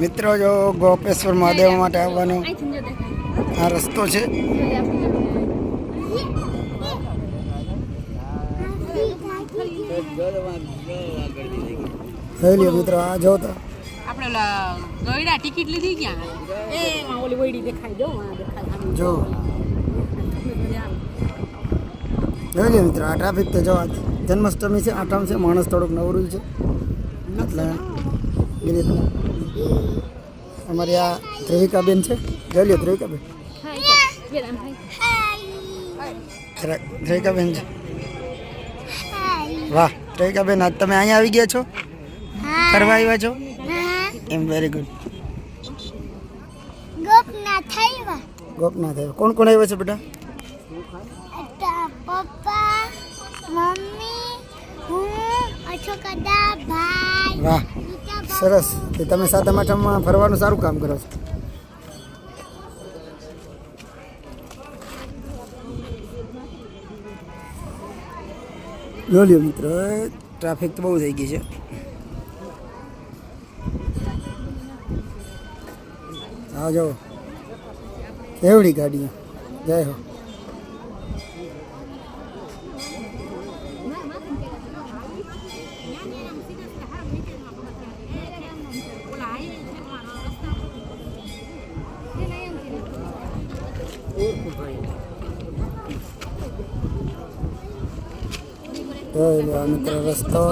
મિત્રો જો ગોપેશ્વર મહાદેવ માટે આવવાનો આ રસ્તો છે. મિત્રો આ જો તો આપણે ગયડા ટિકિટ લીધી ક્યાં એ ઓલી વઈડી દેખાય જો દેખાય જો જોઈ મિત્રો આ ટ્રાફિક તો જો જન્માષ્ટમી છે, આઠમ છે, માણસ થોડુંક નવરું છે એટલે અમારી આ ધ્રેવિકાબેન છે. જોઈ લો ધ્રેવિકાબેન, ધ્રેવિકાબેન છે. વાહ ધ્રેવિકાબેન, આજ તમે અહીંયા આવી ગયા છો, ફરવા આવ્યા છો એમ? Very good. ગોપનાથ આવ્યા. કોણ કોણ આવ્યા છે બેટા? પપ્પા, મમ્મી, હું, અશોકદા, ભાઈ. વાહ સરસ. તમે સાતમ આઠમમાં ફરવાનું સારું કામ કરો છો. જો લ્યો મિત્રો, ટ્રાફિક તો બહુ થઈ ગઈ છે. હા જો એવડી ગાડીઓ. જય હો. મિત્રો રસ્તો